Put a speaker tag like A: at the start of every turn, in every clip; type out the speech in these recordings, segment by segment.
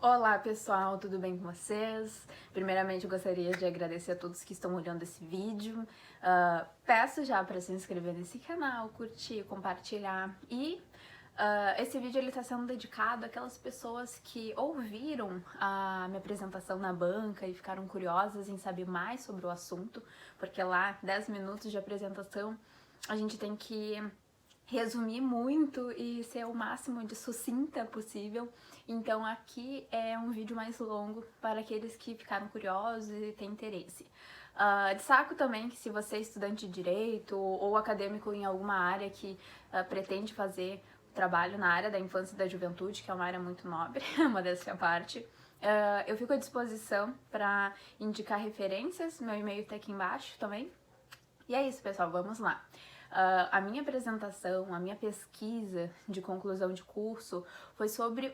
A: Olá pessoal, tudo bem com vocês? Primeiramente eu gostaria de agradecer a todos que estão olhando esse vídeo. Peço já para se inscrever nesse canal, curtir, compartilhar e esse vídeo ele está sendo dedicado àquelas pessoas que ouviram a minha apresentação na banca e ficaram curiosas em saber mais sobre o assunto, porque lá 10 minutos de apresentação a gente tem que resumir muito e ser o máximo de sucinta possível. Então aqui é um vídeo mais longo para aqueles que ficaram curiosos e têm interesse. Destaco também que se você é estudante de direito ou acadêmico em alguma área que pretende fazer trabalho na área da infância e da juventude, que é uma área muito nobre, modéstia à parte, eu fico à disposição para indicar referências, meu e-mail tá aqui embaixo também. E é isso, pessoal, vamos lá. A minha apresentação, a minha pesquisa de conclusão de curso foi sobre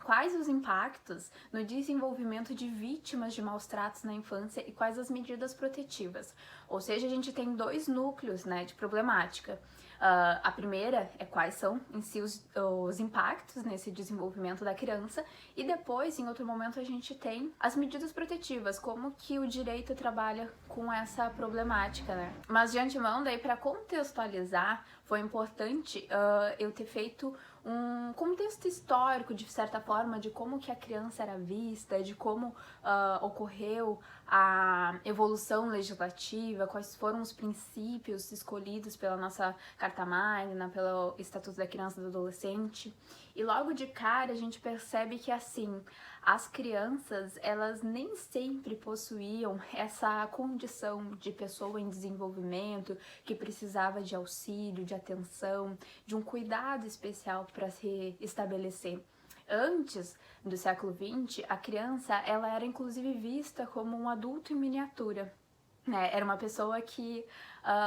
A: quais os impactos no desenvolvimento de vítimas de maus tratos na infância e quais as medidas protetivas. Ou seja, a gente tem dois núcleos, né, de problemática. A primeira é quais são em si os impactos nesse desenvolvimento da criança e depois, em outro momento, a gente tem as medidas protetivas, como que o direito trabalha com essa problemática, né? Mas de antemão, daí para contextualizar, foi importante eu ter feito um contexto histórico, de certa forma, de como que a criança era vista, de como ocorreu a evolução legislativa, quais foram os princípios escolhidos pela nossa Carta Magna, pelo Estatuto da Criança e do Adolescente. E logo de cara a gente percebe que, assim, as crianças, elas nem sempre possuíam essa condição de pessoa em desenvolvimento, que precisava de auxílio, de atenção, de um cuidado especial para se estabelecer. Antes do século XX, a criança ela era inclusive vista como um adulto em miniatura. Era uma pessoa que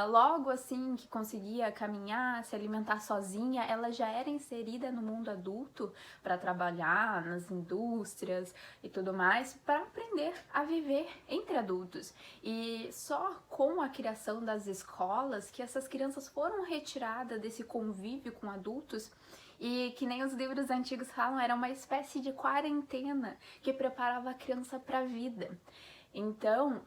A: logo assim que conseguia caminhar, se alimentar sozinha, ela já era inserida no mundo adulto para trabalhar nas indústrias e tudo mais, para aprender a viver entre adultos. E só com a criação das escolas que essas crianças foram retiradas desse convívio com adultos e, que nem os livros antigos falam, era uma espécie de quarentena que preparava a criança para a vida. Então,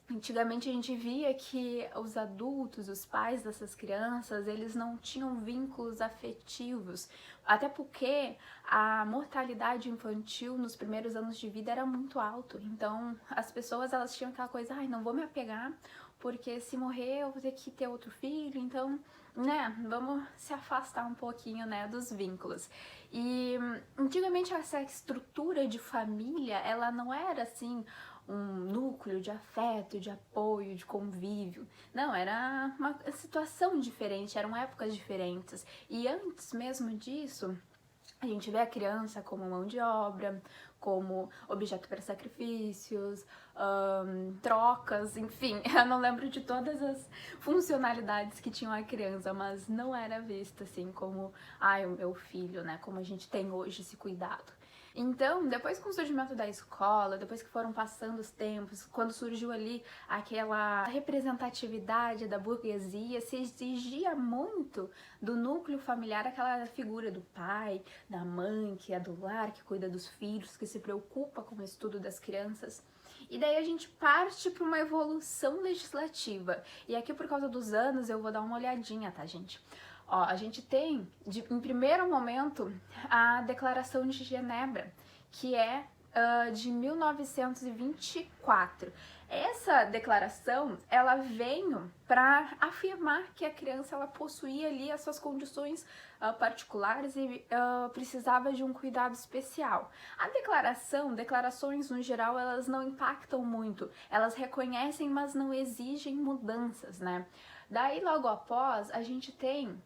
A: antigamente a gente via que os adultos, os pais dessas crianças, eles não tinham vínculos afetivos, até porque a mortalidade infantil nos primeiros anos de vida era muito alta. Então as pessoas elas tinham aquela coisa, não vou me apegar, porque se morrer eu vou ter que ter outro filho, então, vamos se afastar um pouquinho, dos vínculos. E antigamente essa estrutura de família, ela não era assim um núcleo de afeto, de apoio, de convívio. Não, era uma situação diferente, eram épocas diferentes. E antes mesmo disso, a gente vê a criança como mão de obra, como objeto para sacrifícios, trocas, enfim, eu não lembro de todas as funcionalidades que tinham a criança, mas não era vista assim como, o meu filho, como a gente tem hoje esse cuidado. Então, depois com o surgimento da escola, depois que foram passando os tempos, quando surgiu ali aquela representatividade da burguesia, se exigia muito do núcleo familiar aquela figura do pai, da mãe, que é do lar, que cuida dos filhos, que se preocupa com o estudo das crianças. E daí a gente parte para uma evolução legislativa. E aqui, por causa dos anos, eu vou dar uma olhadinha, tá, gente? A gente tem, em primeiro momento, a Declaração de Genebra, que é de 1924. Essa declaração, ela veio para afirmar que a criança ela possuía ali as suas condições particulares e precisava de um cuidado especial. Declarações no geral, elas não impactam muito, elas reconhecem, mas não exigem mudanças, Daí, logo após, a gente tem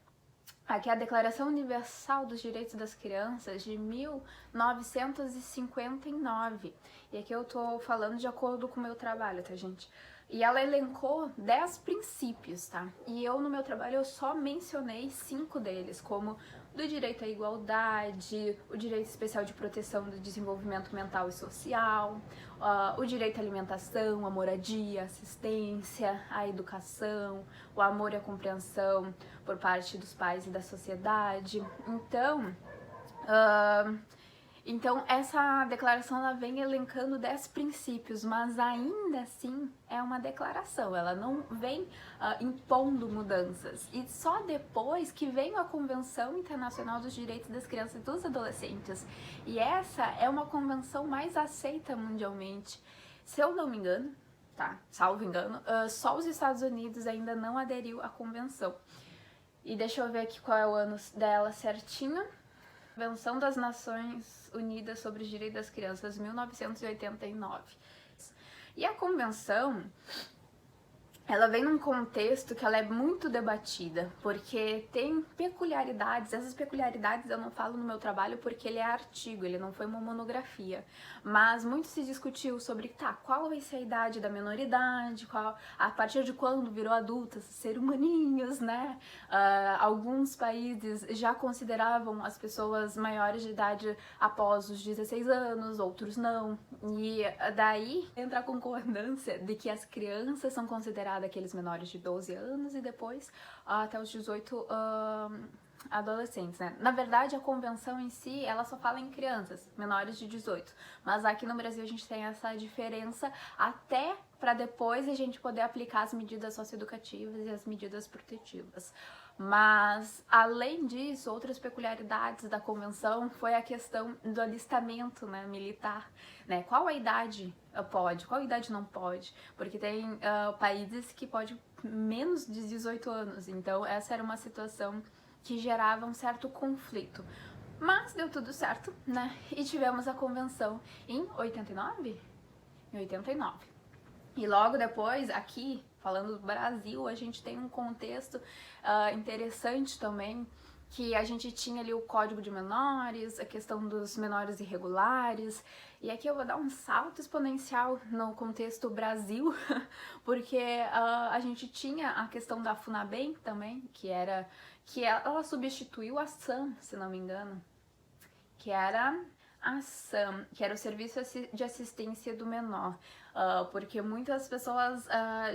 A: aqui a Declaração Universal dos Direitos das Crianças de 1959. E aqui eu tô falando de acordo com o meu trabalho, tá, gente? E ela elencou 10 princípios, tá? E eu, no meu trabalho, eu só mencionei 5 deles, como do direito à igualdade, o direito especial de proteção do desenvolvimento mental e social, o direito à alimentação, à moradia, à assistência, à educação, o amor e a compreensão por parte dos pais e da sociedade. Então, Então, essa declaração ela vem elencando 10 princípios, mas ainda assim é uma declaração, ela não vem impondo mudanças. E só depois que vem a Convenção Internacional dos Direitos das Crianças e dos Adolescentes. E essa é uma convenção mais aceita mundialmente. Se eu não me engano, tá? Salvo engano, só os Estados Unidos ainda não aderiu à convenção. E deixa eu ver aqui qual é o ano dela certinho. Convenção das Nações Unidas sobre os Direitos das Crianças, 1989. E a convenção, ela vem num contexto que ela é muito debatida, porque tem peculiaridades. Essas peculiaridades eu não falo no meu trabalho porque ele é artigo, ele não foi uma monografia. Mas muito se discutiu sobre, qual vai ser a idade da menoridade, a partir de quando virou adulta, ser humaninhos, né? Alguns países já consideravam as pessoas maiores de idade após os 16 anos, outros não. E daí entra a concordância de que as crianças são consideradas aqueles menores de 12 anos e depois até os 18 adolescentes, né? Na verdade, a convenção em si, ela só fala em crianças, menores de 18. Mas aqui no Brasil a gente tem essa diferença até para depois a gente poder aplicar as medidas socioeducativas e as medidas protetivas. Mas, além disso, outras peculiaridades da convenção foi a questão do alistamento, né, militar, né? Qual a idade pode, qual a idade não pode? Porque tem países que pode menos de 18 anos, então essa era uma situação que gerava um certo conflito. Mas deu tudo certo, né? E tivemos a convenção em 89? Em 89. E logo depois, aqui, falando do Brasil, a gente tem um contexto interessante também, que a gente tinha ali o Código de Menores, a questão dos menores irregulares, e aqui eu vou dar um salto exponencial no contexto Brasil, porque a gente tinha a questão da FUNABEM também, que ela substituiu a SAM, se não me engano, que era a SAM, que era o Serviço de Assistência do Menor, porque muitas pessoas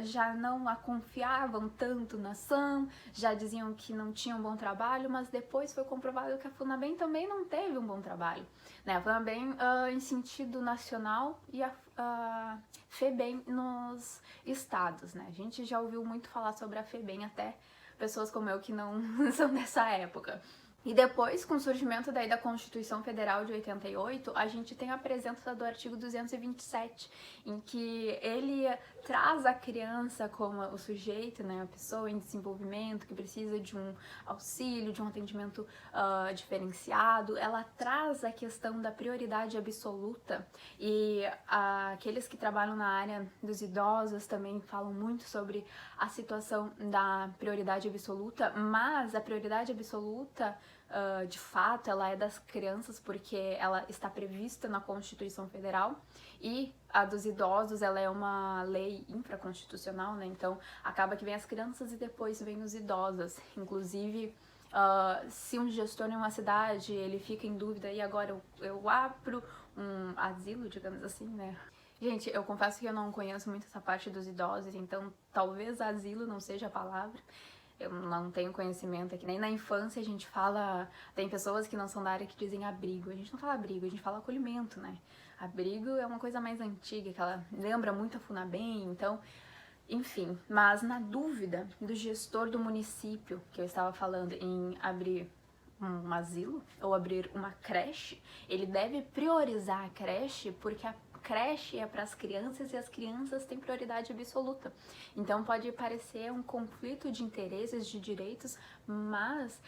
A: já não a confiavam tanto na SAM, já diziam que não tinha um bom trabalho, mas depois foi comprovado que a FUNABEM também não teve um bom trabalho, né? A FUNABEM em sentido nacional e a FEBEM nos estados, né? A gente já ouviu muito falar sobre a FEBEM, até pessoas como eu que não são dessa época. E depois, com o surgimento daí da Constituição Federal de 88, a gente tem a presença do artigo 227, em que ele traz a criança como o sujeito, né, a pessoa em desenvolvimento, que precisa de um auxílio, de um atendimento diferenciado. Ela traz a questão da prioridade absoluta, e aqueles que trabalham na área dos idosos também falam muito sobre a situação da prioridade absoluta, mas a prioridade absoluta, de fato, ela é das crianças porque ela está prevista na Constituição Federal, e a dos idosos, ela é uma lei infraconstitucional, né? Então acaba que vem as crianças e depois vem os idosos. Inclusive, se um gestor em uma cidade ele fica em dúvida, e agora eu abro um asilo, digamos assim, né? Gente, eu confesso que eu não conheço muito essa parte dos idosos, então talvez asilo não seja a palavra. Eu não tenho conhecimento aqui. Nem na infância a gente fala... Tem pessoas que não são da área que dizem abrigo. A gente não fala abrigo, a gente fala acolhimento, né? Abrigo é uma coisa mais antiga, que ela lembra muito a FUNABEM, então... Enfim, mas na dúvida do gestor do município, que eu estava falando em abrir um asilo ou abrir uma creche, ele deve priorizar a creche porque a creche é para as crianças e as crianças têm prioridade absoluta. Então pode parecer um conflito de interesses, de direitos, mas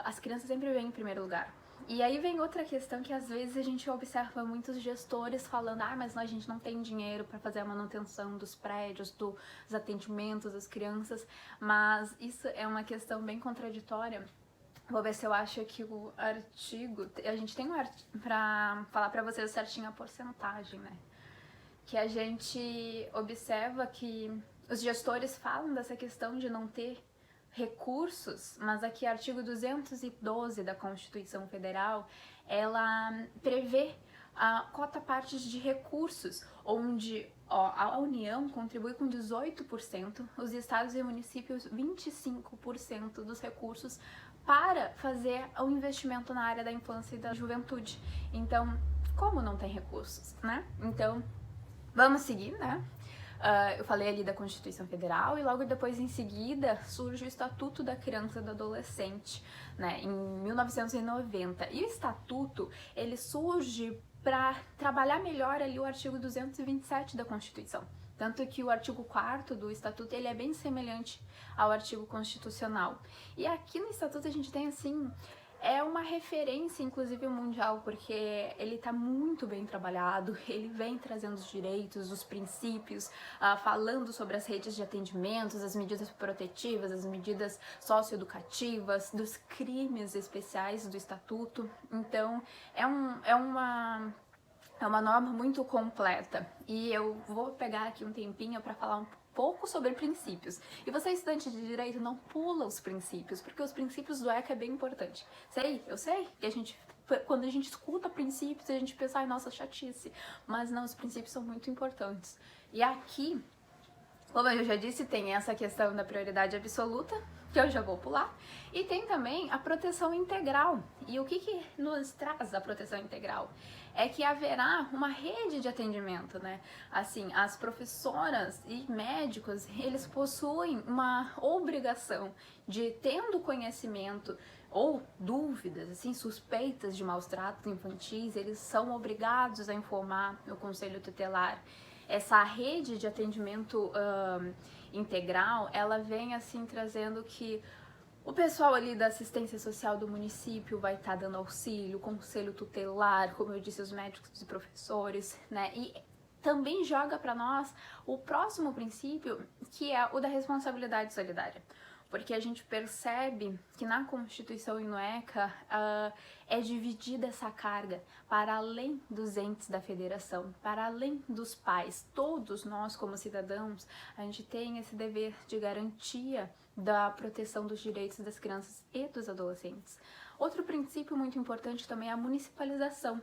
A: as crianças sempre vêm em primeiro lugar. E aí vem outra questão que às vezes a gente observa muitos gestores falando: mas a gente não tem dinheiro para fazer a manutenção dos prédios, dos atendimentos das crianças, mas isso é uma questão bem contraditória. Vou ver se eu acho aqui o artigo. A gente tem um artigo pra falar pra vocês certinho a porcentagem, né? Que a gente observa que os gestores falam dessa questão de não ter recursos, mas aqui o artigo 212 da Constituição Federal, ela prevê a cota parte de recursos, onde a União contribui com 18%, os estados e municípios 25% dos recursos para fazer o investimento na área da infância e da juventude. Então, como não tem recursos, né? Então, vamos seguir, né? Eu falei ali da Constituição Federal e logo depois, em seguida, surge o Estatuto da Criança e do Adolescente, né, em 1990. E o Estatuto, ele surge para trabalhar melhor ali o artigo 227 da Constituição. Tanto que o artigo 4º do Estatuto, ele é bem semelhante ao artigo constitucional. E aqui no Estatuto a gente tem, assim, é uma referência, inclusive, mundial, porque ele está muito bem trabalhado, ele vem trazendo os direitos, os princípios, falando sobre as redes de atendimentos, as medidas protetivas, as medidas socioeducativas, dos crimes especiais do Estatuto. Então, é uma norma muito completa. E eu vou pegar aqui um tempinho para falar um pouco sobre princípios. E você, estudante de direito, não pula os princípios, porque os princípios do ECA é bem importante. Eu sei que quando a gente escuta princípios, a gente pensa, ai, nossa, chatice. Mas não, os princípios são muito importantes. E aqui, como eu já disse, tem essa questão da prioridade absoluta, que eu já vou pular, e tem também a proteção integral. E o que nos traz a proteção integral? É que haverá uma rede de atendimento, né? Assim, as professoras e médicos, eles possuem uma obrigação de, tendo conhecimento ou dúvidas, assim, suspeitas de maus tratos infantis, eles são obrigados a informar o Conselho Tutelar. Essa rede de atendimento integral, ela vem, assim, trazendo que o pessoal ali da assistência social do município vai estar dando auxílio, o conselho tutelar, como eu disse, os médicos e professores, né? E também joga para nós o próximo princípio, que é o da responsabilidade solidária. Porque a gente percebe que na Constituição e no ECA é dividida essa carga para além dos entes da federação, para além dos pais. Todos nós, como cidadãos, a gente tem esse dever de garantia da proteção dos direitos das crianças e dos adolescentes. Outro princípio muito importante também é a municipalização.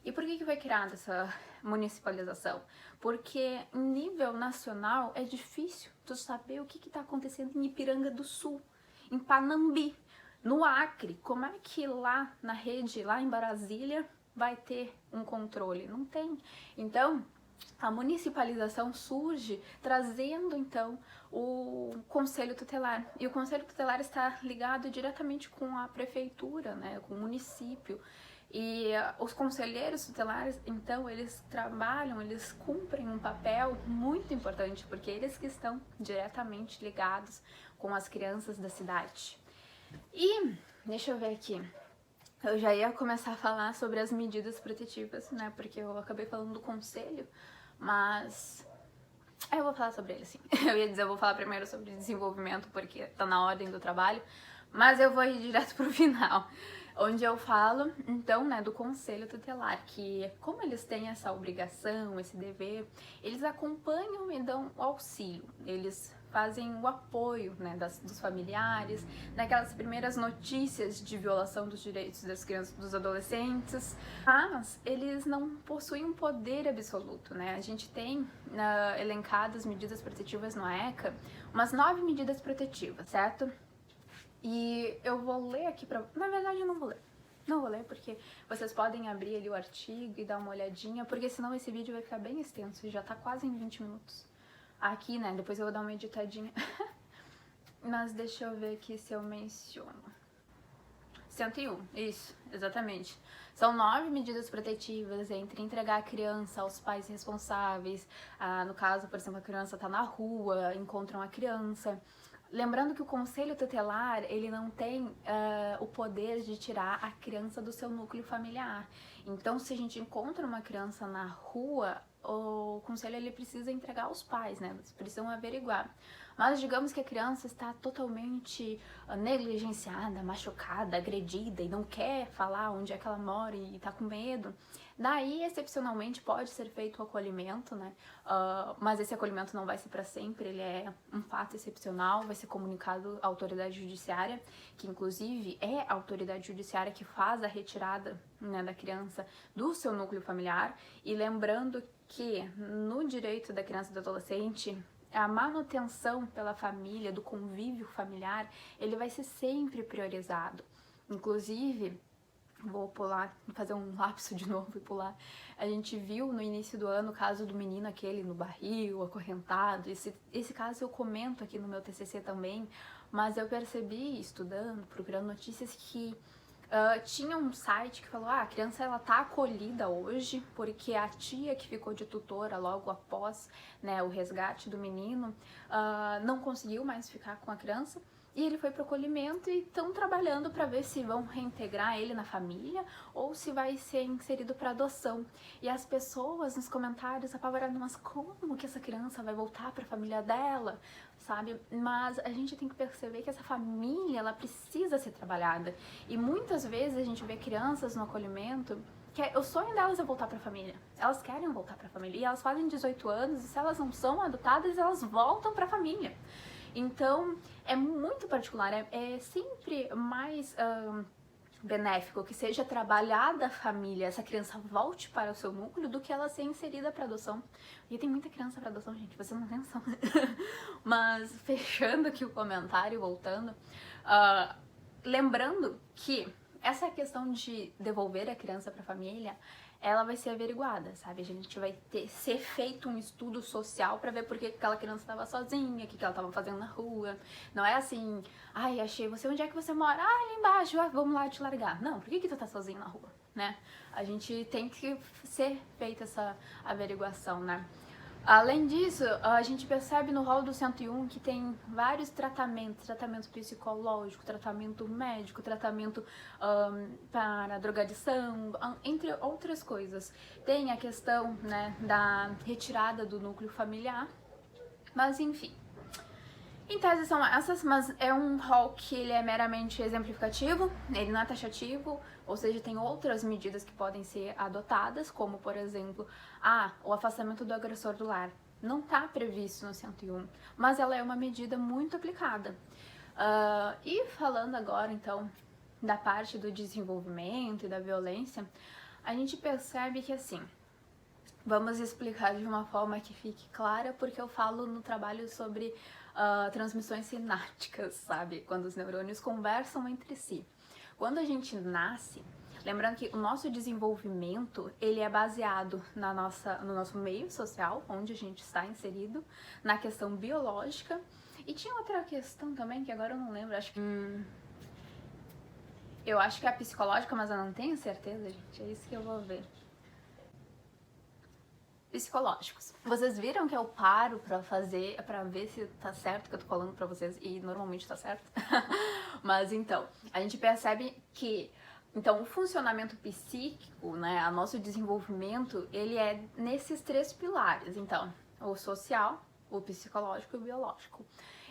A: E por que foi criada essa municipalização? Porque em nível nacional é difícil tu saber o que está acontecendo em Ipiranga do Sul, em Panambi, no Acre. Como é que lá na rede, lá em Brasília, vai ter um controle? Não tem. Então, a municipalização surge trazendo, então, o Conselho Tutelar. E o Conselho Tutelar está ligado diretamente com a prefeitura, né, com o município. E os conselheiros tutelares, então, eles trabalham, eles cumprem um papel muito importante, porque eles que estão diretamente ligados com as crianças da cidade. E, deixa eu ver aqui, eu já ia começar a falar sobre as medidas protetivas, né, porque eu acabei falando do conselho, mas eu vou falar sobre ele, sim. Eu ia dizer, eu vou falar primeiro sobre desenvolvimento, porque tá na ordem do trabalho, mas eu vou ir direto pro final, onde eu falo, então, né, do Conselho Tutelar, que como eles têm essa obrigação, esse dever, eles acompanham e dão auxílio, eles fazem o apoio, né, dos familiares, naquelas primeiras notícias de violação dos direitos das crianças e dos adolescentes, mas eles não possuem um poder absoluto, né? A gente tem elencadas medidas protetivas no ECA, umas 9 medidas protetivas, certo? E eu vou ler aqui pra... Na verdade, eu não vou ler. Não vou ler porque vocês podem abrir ali o artigo e dar uma olhadinha, porque senão esse vídeo vai ficar bem extenso, já tá quase em 20 minutos. Aqui, né, depois eu vou dar uma editadinha. Mas deixa eu ver aqui se eu menciono. 101, isso, exatamente. São 9 medidas protetivas entre entregar a criança aos pais responsáveis. No caso, por exemplo, a criança tá na rua, encontram a criança. Lembrando que o Conselho Tutelar, ele não tem o poder de tirar a criança do seu núcleo familiar. Então, se a gente encontra uma criança na rua, o Conselho ele precisa entregar aos pais, né? Eles precisam averiguar. Mas digamos que a criança está totalmente negligenciada, machucada, agredida e não quer falar onde é que ela mora e está com medo. Daí, excepcionalmente, pode ser feito o acolhimento, né? Mas esse acolhimento não vai ser para sempre, ele é um fato excepcional, vai ser comunicado à autoridade judiciária, que inclusive é a autoridade judiciária que faz a retirada, né, da criança do seu núcleo familiar. E lembrando que no direito da criança e do adolescente, a manutenção pela família, do convívio familiar, ele vai ser sempre priorizado. Inclusive, vou pular, fazer um lapso de novo e pular. A gente viu no início do ano o caso do menino aquele no barril, acorrentado. Esse caso eu comento aqui no meu TCC também, mas eu percebi, estudando, procurando notícias, que tinha um site que falou: a criança ela tá acolhida hoje porque a tia que ficou de tutora logo após, né, o resgate do menino não conseguiu mais ficar com a criança. E ele foi pro acolhimento e estão trabalhando para ver se vão reintegrar ele na família ou se vai ser inserido para adoção. E as pessoas nos comentários apavoradas: mas como que essa criança vai voltar para a família dela, sabe? Mas a gente tem que perceber que essa família, ela precisa ser trabalhada. E muitas vezes a gente vê crianças no acolhimento que o sonho delas é voltar para a família. Elas querem voltar para a família e elas fazem 18 anos e se elas não são adotadas, elas voltam para a família. Então, é muito particular, é sempre mais benéfico que seja trabalhada a família, essa criança volte para o seu núcleo, do que ela ser inserida para adoção. E tem muita criança para adoção, gente, vocês não têm noção. Mas, fechando aqui o comentário, voltando, lembrando que essa questão de devolver a criança para a família, ela vai ser averiguada, sabe? A gente vai ser feito um estudo social pra ver por que aquela criança estava sozinha, o que ela estava fazendo na rua. Não é assim: ai, achei você, onde é que você mora? Ah, ali embaixo, vamos lá te largar. Não, por que tu tá sozinho na rua, né? A gente tem que ser feita essa averiguação, né? Além disso, a gente percebe no rol do 101 que tem vários tratamentos: tratamento psicológico, tratamento médico, tratamento para drogadição, entre outras coisas. Tem a questão, né, da retirada do núcleo familiar, mas enfim. Em tese são essas, mas é um rol que ele é meramente exemplificativo, ele não é taxativo, ou seja, tem outras medidas que podem ser adotadas, como, por exemplo, o afastamento do agressor do lar. Não está previsto no 101, mas ela é uma medida muito aplicada. E falando agora, então, da parte do desenvolvimento e da violência, a gente percebe que, assim, vamos explicar de uma forma que fique clara, porque eu falo no trabalho sobre transmissões sinápticas, sabe? Quando os neurônios conversam entre si. Quando a gente nasce, lembrando que o nosso desenvolvimento, ele é baseado no nosso meio social, onde a gente está inserido, na questão biológica. E tinha outra questão também, que agora eu não lembro, eu acho que é a psicológica, mas eu não tenho certeza, gente, é isso que eu vou ver. Psicológicos. Vocês viram que eu paro pra ver se tá certo o que eu tô falando pra vocês, e normalmente tá certo. Mas então, a gente percebe que o funcionamento psíquico, né, o nosso desenvolvimento, ele é nesses três pilares. Então, o social, o psicológico e o biológico.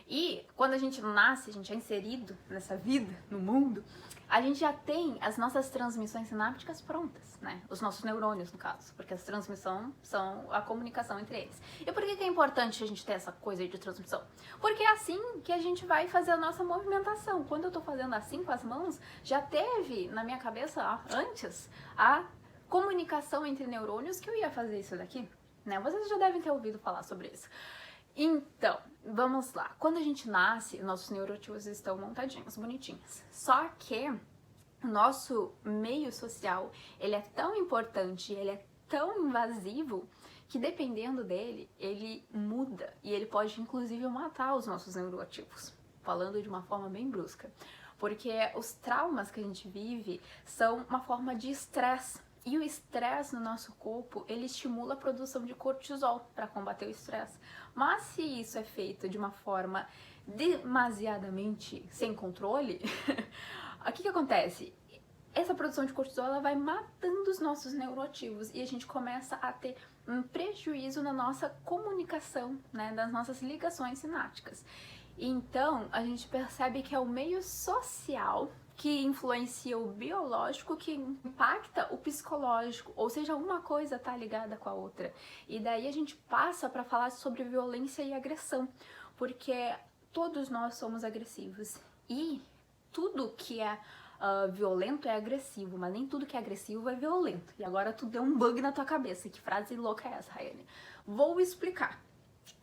A: E quando a gente nasce, a gente é inserido nessa vida, no mundo, a gente já tem as nossas transmissões sinápticas prontas, né? Os nossos neurônios, no caso, porque as transmissões são a comunicação entre eles. E por que é importante a gente ter essa coisa aí de transmissão? Porque é assim que a gente vai fazer a nossa movimentação. Quando eu tô fazendo assim com as mãos, já teve na minha cabeça antes a comunicação entre neurônios que eu ia fazer isso daqui, né? Vocês já devem ter ouvido falar sobre isso. Então, vamos lá. Quando a gente nasce, nossos neurotipos estão montadinhos, bonitinhos. Só que o nosso meio social, ele é tão importante, ele é tão invasivo, que dependendo dele, ele muda. E ele pode, inclusive, matar os nossos neurotipos. Falando de uma forma bem brusca. Porque os traumas que a gente vive são uma forma de estresse. E o estresse no nosso corpo, ele estimula a produção de cortisol para combater o estresse. Mas se isso é feito de uma forma demasiadamente sem controle, o que acontece? Essa produção de cortisol, ela vai matando os nossos neuroativos e a gente começa a ter um prejuízo na nossa comunicação, né, das nossas ligações sinápticas. Então, a gente percebe que é o meio social que influencia o biológico, que impacta o psicológico, ou seja, uma coisa tá ligada com a outra. E daí a gente passa para falar sobre violência e agressão, porque todos nós somos agressivos e tudo que é violento é agressivo, mas nem tudo que é agressivo é violento. E agora tu deu um bug na tua cabeça. Que frase louca é essa, Rayane? Vou explicar.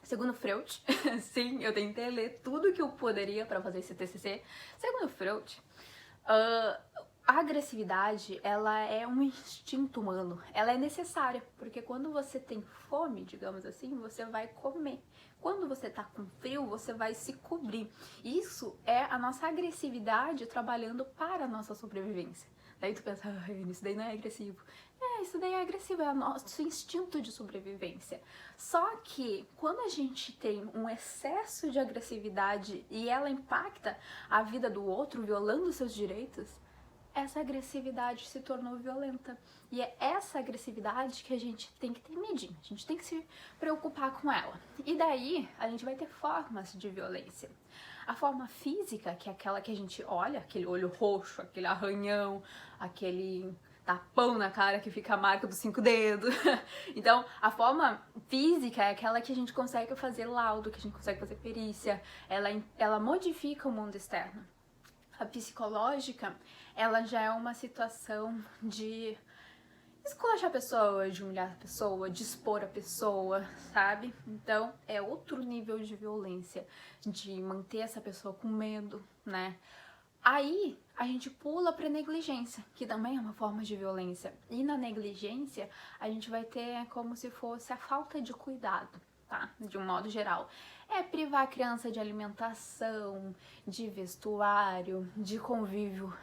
A: Segundo Freud, sim, eu tentei ler tudo que eu poderia para fazer esse TCC. Segundo Freud, a agressividade, ela é um instinto humano, ela é necessária, porque quando você tem fome, digamos assim, você vai comer. Quando você tá com frio, você vai se cobrir. Isso é a nossa agressividade trabalhando para a nossa sobrevivência. Daí tu pensa, isso daí não é agressivo. Isso daí é agressivo, é o nosso instinto de sobrevivência. Só que quando a gente tem um excesso de agressividade e ela impacta a vida do outro, violando seus direitos, essa agressividade se tornou violenta. E é essa agressividade que a gente tem que ter medinho, a gente tem que se preocupar com ela. E daí a gente vai ter formas de violência. A forma física, que é aquela que a gente olha, aquele olho roxo, aquele arranhão, aquele tapão na cara que fica a marca dos 5 dedos. Então, a forma física é aquela que a gente consegue fazer laudo, que a gente consegue fazer perícia, ela modifica o mundo externo. A psicológica, ela já é uma situação de esculachar a pessoa, de humilhar a pessoa, de expor a pessoa, sabe? Então, é outro nível de violência, de manter essa pessoa com medo, né? Aí, a gente pula pra negligência, que também é uma forma de violência. E na negligência, a gente vai ter como se fosse a falta de cuidado, tá? De um modo geral. É privar a criança de alimentação, de vestuário, de convívio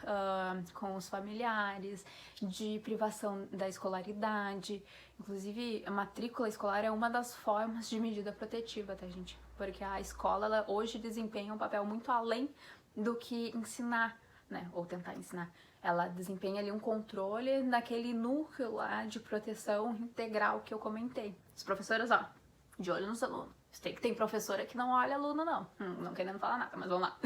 A: com os familiares, de privação da escolaridade. Inclusive, a matrícula escolar é uma das formas de medida protetiva, tá, gente? Porque a escola, ela hoje desempenha um papel muito além do que ensinar, né? Ou tentar ensinar. Ela desempenha ali um controle naquele núcleo lá de proteção integral que eu comentei. As professoras, ó, de olho nos alunos. Sei que tem professora que não olha aluno, não. Não querendo falar nada, mas vamos lá.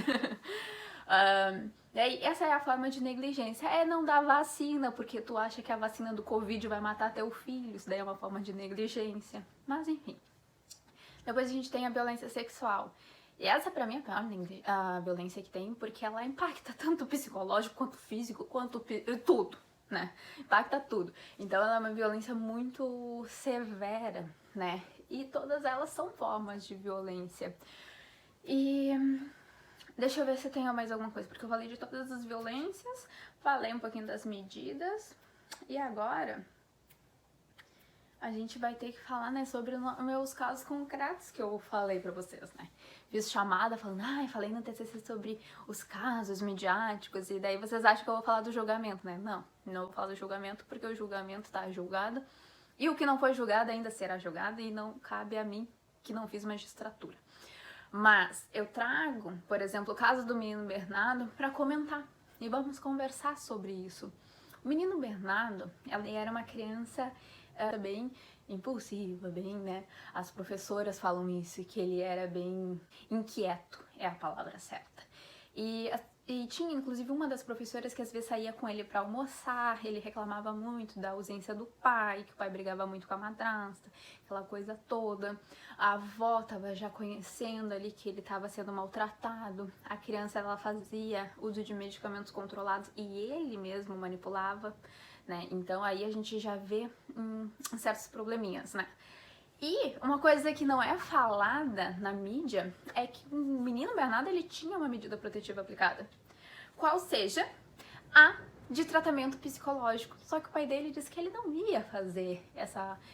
A: Essa é a forma de negligência. É não dar vacina, porque tu acha que a vacina do Covid vai matar teu filho. Isso daí é uma forma de negligência. Mas enfim. Depois a gente tem a violência sexual. E essa pra mim é a pior a violência que tem, porque ela impacta tanto o psicológico, quanto o físico, quanto tudo, né? Impacta tudo. Então ela é uma violência muito severa, né? E todas elas são formas de violência. E deixa eu ver se eu tenho mais alguma coisa, porque eu falei de todas as violências, falei um pouquinho das medidas, e agora a gente vai ter que falar, né, sobre os meus casos concretos que eu falei pra vocês, né? Fiz chamada falando, falei no TCC sobre os casos midiáticos, e daí vocês acham que eu vou falar do julgamento, né? Não vou falar do julgamento, porque o julgamento tá julgado, e o que não foi julgado ainda será julgado, e não cabe a mim, que não fiz magistratura. Mas eu trago, por exemplo, o caso do menino Bernardo pra comentar, e vamos conversar sobre isso. O menino Bernardo, ele era uma criança bem impulsiva, bem, né? As professoras falam isso, que ele era bem inquieto, é a palavra certa. E tinha, inclusive, uma das professoras que às vezes saía com ele pra almoçar, ele reclamava muito da ausência do pai, que o pai brigava muito com a madrasta, aquela coisa toda. A avó tava já conhecendo ali que ele estava sendo maltratado, a criança, ela fazia uso de medicamentos controlados e ele mesmo manipulava, né? Então aí a gente já vê certos probleminhas, né? E uma coisa que não é falada na mídia é que o menino Bernardo, ele tinha uma medida protetiva aplicada. Qual seja a de tratamento psicológico. Só que o pai dele disse que ele não ia fazer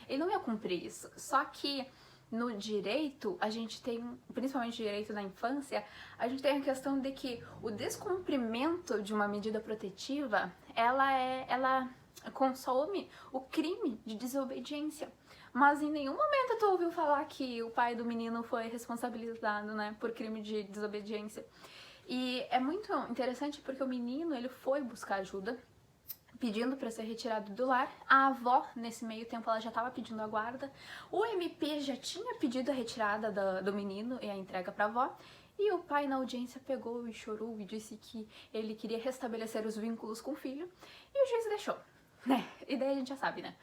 A: ele não ia cumprir isso. Só que no direito, a gente tem, principalmente direito da infância, a gente tem a questão de que o descumprimento de uma medida protetiva, ela consome o crime de desobediência. Mas em nenhum momento tu ouviu falar que o pai do menino foi responsabilizado, né, por crime de desobediência. E é muito interessante porque o menino, ele foi buscar ajuda, pedindo para ser retirado do lar. A avó, nesse meio tempo, ela já estava pedindo a guarda. O MP já tinha pedido a retirada do menino e a entrega para a avó. E o pai, na audiência, pegou e chorou e disse que ele queria restabelecer os vínculos com o filho. E o juiz deixou. Né? E daí a gente já sabe, né?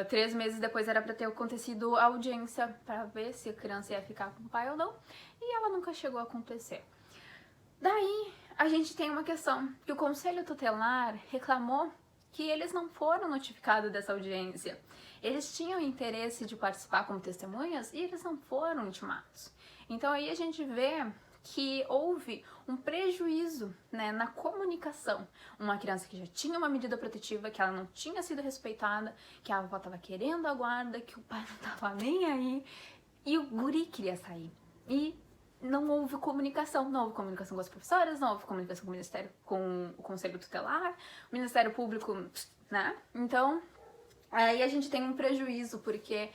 A: 3 meses depois era pra ter acontecido a audiência pra ver se a criança ia ficar com o pai ou não. E ela nunca chegou a acontecer. Daí a gente tem uma questão que o Conselho Tutelar reclamou que eles não foram notificados dessa audiência. eles tinham interesse de participar como testemunhas e eles não foram intimados. Então aí a gente vê que houve um prejuízo, né, na comunicação. Uma criança que já tinha uma medida protetiva, que ela não tinha sido respeitada, que a avó estava querendo a guarda, que o pai não estava nem aí, e o guri queria sair. E não houve comunicação. Não houve comunicação com as professoras, não houve comunicação com o Ministério, com o Conselho Tutelar, o Ministério Público, né? Então, aí a gente tem um prejuízo, porque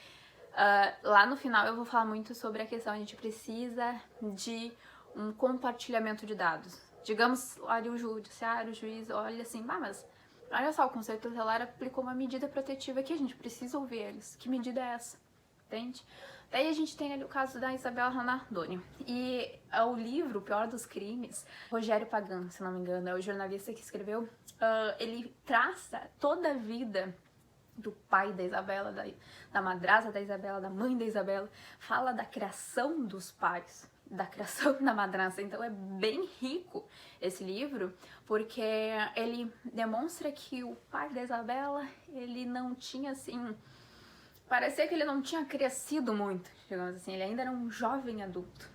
A: lá no final eu vou falar muito sobre a questão, a gente precisa de um compartilhamento de dados. Digamos, olha o judiciário, o juiz, olha assim, mas olha só, o Conselho Tutelar aplicou uma medida protetiva aqui, a gente precisa ouvir eles. Que medida é essa? Entende? Daí a gente tem ali o caso da Isabela Ranardoni. E o livro, O Pior dos Crimes, Rogério Pagan, se não me engano, é o jornalista que escreveu, ele traça toda a vida do pai da Isabela, da madrasta da Isabela, da mãe da Isabela, fala da criação dos pais, da criação da madrasta. Então é bem rico esse livro, porque ele demonstra que o pai da Isabela, ele não tinha assim, parecia que ele não tinha crescido muito, digamos assim, ele ainda era um jovem adulto.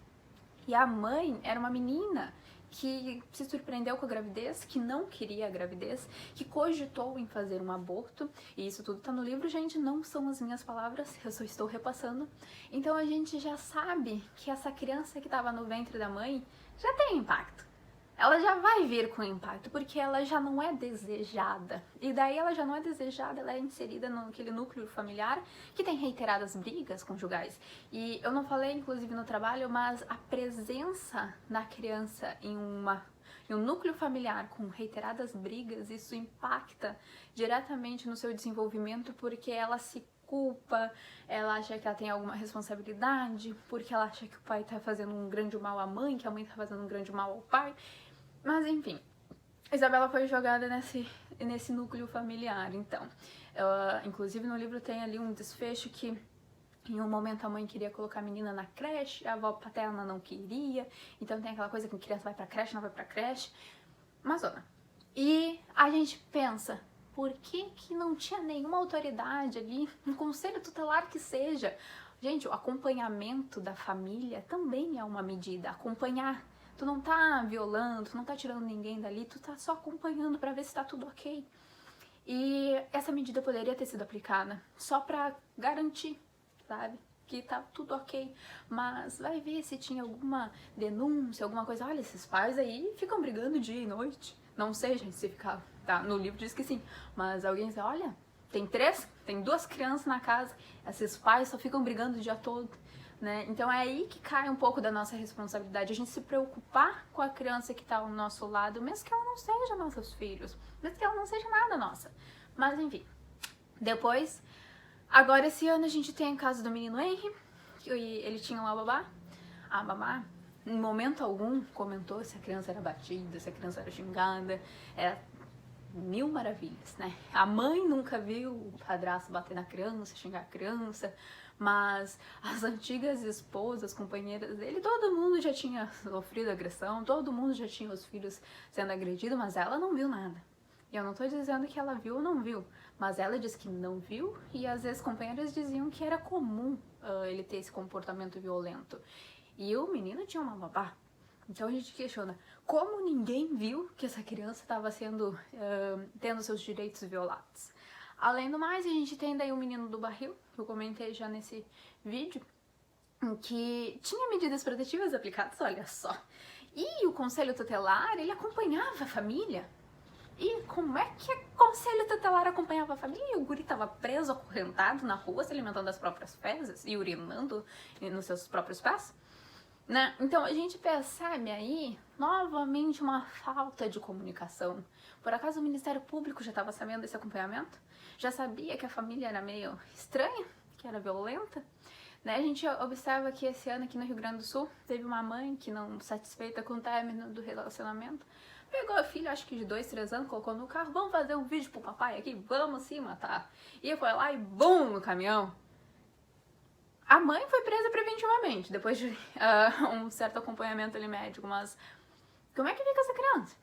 A: E a mãe era uma menina que se surpreendeu com a gravidez, que não queria a gravidez, que cogitou em fazer um aborto, e isso tudo tá no livro, gente, não são as minhas palavras, eu só estou repassando. Então a gente já sabe que essa criança que estava no ventre da mãe já tem impacto. Ela já vai vir com impacto, porque ela já não é desejada. E daí ela já não é desejada, ela é inserida naquele núcleo familiar que tem reiteradas brigas conjugais. E eu não falei, inclusive, no trabalho, mas a presença da criança em um núcleo familiar com reiteradas brigas, isso impacta diretamente no seu desenvolvimento, porque ela se culpa, ela acha que ela tem alguma responsabilidade, porque ela acha que o pai tá fazendo um grande mal à mãe, que a mãe tá fazendo um grande mal ao pai. Mas enfim, Isabela foi jogada nesse núcleo familiar, então. Inclusive no livro tem ali um desfecho que em um momento a mãe queria colocar a menina na creche, a avó paterna não queria, então tem aquela coisa que a criança vai pra creche, não vai pra creche, Amazona. E a gente pensa, por que não tinha nenhuma autoridade ali, um conselho tutelar que seja? Gente, o acompanhamento da família também é uma medida, acompanhar. Tu não tá violando, tu não tá tirando ninguém dali, tu tá só acompanhando pra ver se tá tudo ok. E essa medida poderia ter sido aplicada só pra garantir, sabe? Que tá tudo ok. Mas vai ver se tinha alguma denúncia, alguma coisa. Olha, esses pais aí ficam brigando dia e noite. Não sei, gente, se ficar. Tá, no livro diz que sim. Mas alguém diz, olha, tem 2 crianças na casa, esses pais só ficam brigando o dia todo. Né? Então é aí que cai um pouco da nossa responsabilidade, a gente se preocupar com a criança que está ao nosso lado, mesmo que ela não seja nossos filhos, mesmo que ela não seja nada nossa. Mas enfim, depois, agora esse ano a gente tem o caso do menino Henry, que ele tinha uma babá, a babá em momento algum comentou se a criança era batida, se a criança era xingada, era mil maravilhas, né? A mãe nunca viu o padrasto bater na criança, xingar a criança, mas as antigas esposas, companheiras dele, todo mundo já tinha sofrido agressão, todo mundo já tinha os filhos sendo agredidos, mas ela não viu nada. E eu não tô dizendo que ela viu ou não viu, mas ela disse que não viu e as ex-companheiras diziam que era comum ele ter esse comportamento violento. E o menino tinha uma babá. Então a gente questiona, como ninguém viu que essa criança estava tendo seus direitos violados? Além do mais, a gente tem daí o menino do barril, que eu comentei já nesse vídeo, que tinha medidas protetivas aplicadas, olha só. E o Conselho Tutelar, ele acompanhava a família. E como é que o Conselho Tutelar acompanhava a família? O guri estava preso, acorrentado na rua, se alimentando das próprias fezes e urinando nos seus próprios pés. Né? Então a gente percebe aí novamente uma falta de comunicação. Por acaso o Ministério Público já estava sabendo desse acompanhamento? Já sabia que a família era meio estranha, que era violenta? Né? A gente observa que esse ano aqui no Rio Grande do Sul teve uma mãe que, não satisfeita com o término do relacionamento, pegou a filha, acho que de 2, 3 anos, colocou no carro, vamos fazer um vídeo pro papai aqui, vamos se matar. E foi lá e bum, no caminhão. A mãe foi presa preventivamente, depois de um certo acompanhamento ali médico, mas como é que fica essa criança?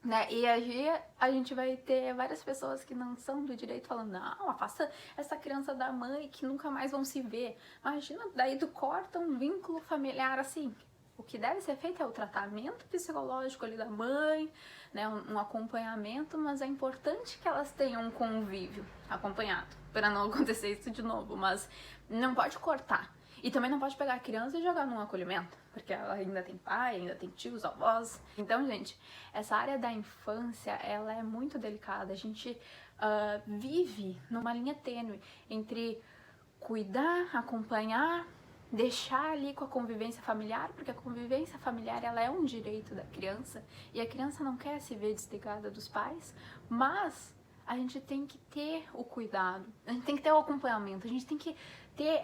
A: né? E aí a gente vai ter várias pessoas que não são do direito falando, não, afasta essa criança da mãe que nunca mais vão se ver. Imagina, daí tu corta um vínculo familiar assim. O que deve ser feito é o tratamento psicológico ali da mãe, né, um acompanhamento, mas é importante que elas tenham um convívio acompanhado, para não acontecer isso de novo, mas não pode cortar. E também não pode pegar a criança e jogar num acolhimento, porque ela ainda tem pai, ainda tem tios, avós. Então, gente, essa área da infância, ela é muito delicada. A gente vive numa linha tênue entre cuidar, acompanhar, deixar ali com a convivência familiar, porque a convivência familiar, ela é um direito da criança, e a criança não quer se ver desligada dos pais, mas a gente tem que ter o cuidado, a gente tem que ter o acompanhamento, a gente tem que ter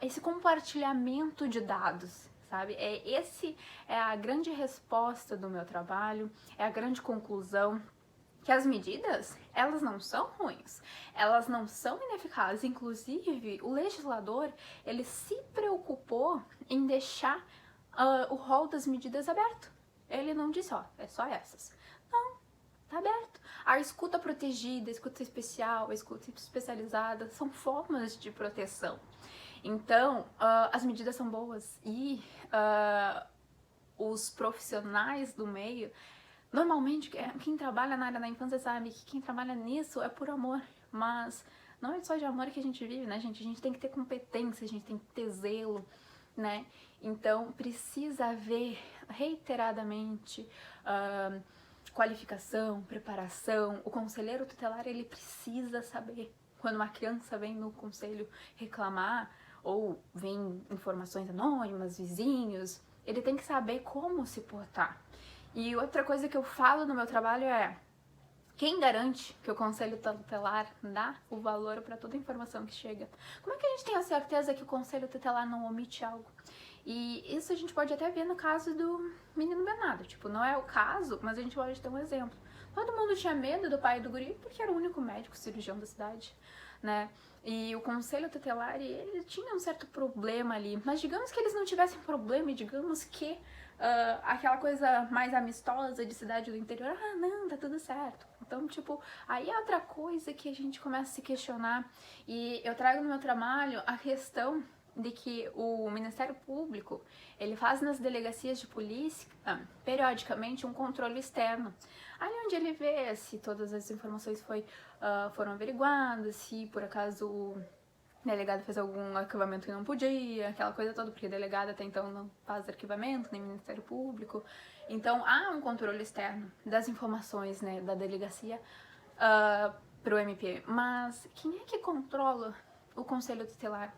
A: esse compartilhamento de dados, sabe? Esse é a grande resposta do meu trabalho, é a grande conclusão, que as medidas, elas não são ruins, elas não são ineficazes. Inclusive, o legislador, ele se preocupou em deixar o rol das medidas aberto. Ele não disse, ó, é só essas. Não, tá aberto. A escuta protegida, a escuta especial, a escuta especializada são formas de proteção. Então, as medidas são boas e os profissionais do meio, normalmente quem trabalha na área da infância sabe que quem trabalha nisso é por amor, mas não é só de amor que a gente vive, né, gente? A gente tem que ter competência, a gente tem que ter zelo, né? Então, precisa haver reiteradamente qualificação, preparação. O conselheiro tutelar, ele precisa saber. Quando uma criança vem no conselho reclamar, ou vem informações anônimas, vizinhos, ele tem que saber como se portar. E outra coisa que eu falo no meu trabalho é: quem garante que o conselho tutelar dá o valor para toda a informação que chega? Como é que a gente tem a certeza que o conselho tutelar não omite algo? E isso a gente pode até ver no caso do menino Bernardo. Tipo, não é o caso, mas a gente pode ter um exemplo. Todo mundo tinha medo do pai do guri porque era o único médico cirurgião da cidade, né? E o conselho tutelar, ele tinha um certo problema ali. Mas digamos que eles não tivessem problema e digamos que aquela coisa mais amistosa de cidade do interior, não, tá tudo certo. Então, tipo, aí é outra coisa que a gente começa a se questionar. E eu trago no meu trabalho a questão de que o Ministério Público, ele faz nas delegacias de polícia, periodicamente, um controle externo. Ali onde ele vê se todas as informações foram averiguadas, se por acaso o delegado fez algum arquivamento que não podia, aquela coisa toda, porque delegado até então não faz arquivamento, nem Ministério Público. Então, há um controle externo das informações, né, da delegacia pro MP. Mas quem é que controla o Conselho Tutelar?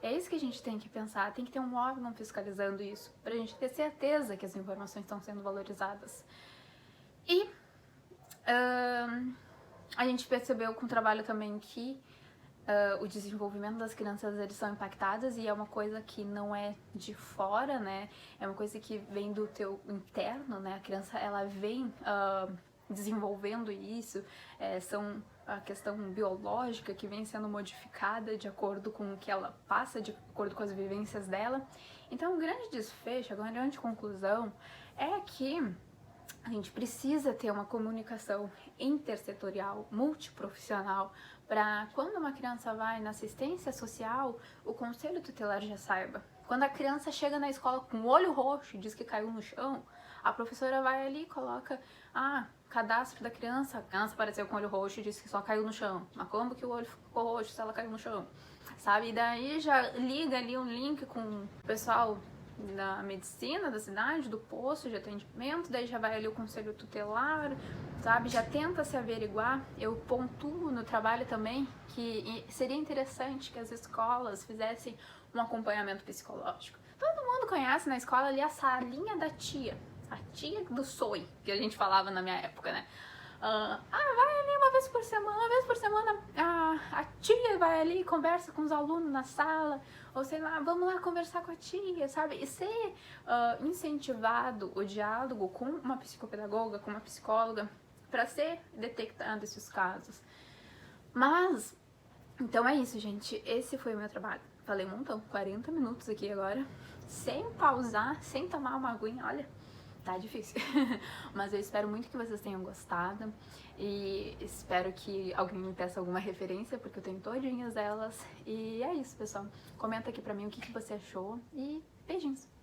A: É isso que a gente tem que pensar, tem que ter um órgão fiscalizando isso, pra gente ter certeza que as informações estão sendo valorizadas. E a gente percebeu com o trabalho também que o desenvolvimento das crianças, eles são impactadas, e é uma coisa que não é de fora, né? É uma coisa que vem do teu interno, né? A criança, ela vem desenvolvendo isso, são a questão biológica que vem sendo modificada de acordo com o que ela passa, de acordo com as vivências dela. Então, o grande desfecho, a grande conclusão é que a gente precisa ter uma comunicação intersetorial, multiprofissional, para quando uma criança vai na assistência social, o conselho tutelar já saiba. Quando a criança chega na escola com o olho roxo e diz que caiu no chão, a professora vai ali e coloca, cadastro da criança, a criança apareceu com o olho roxo e disse que só caiu no chão. Mas como que o olho ficou roxo se ela caiu no chão? Sabe? E daí já liga ali um link com o pessoal da medicina da cidade, do posto de atendimento, daí já vai ali o conselho tutelar, sabe? Já tenta se averiguar. Eu pontuo no trabalho também que seria interessante que as escolas fizessem um acompanhamento psicológico. Todo mundo conhece na escola ali a salinha da tia, a tia do SOI, que a gente falava na minha época, né? Vai ali uma vez por semana a tia vai ali e conversa com os alunos na sala, ou sei lá, vamos lá conversar com a tia, sabe? E ser incentivado o diálogo com uma psicopedagoga, com uma psicóloga, para ser detectado esses casos. Mas, então é isso, gente, esse foi o meu trabalho. Falei um montão, 40 minutos aqui agora, sem pausar, sem tomar uma aguinha, olha, tá difícil. Mas eu espero muito que vocês tenham gostado e espero que alguém me peça alguma referência, porque eu tenho todinhas elas. E é isso, pessoal. Comenta aqui pra mim o que você achou e beijinhos!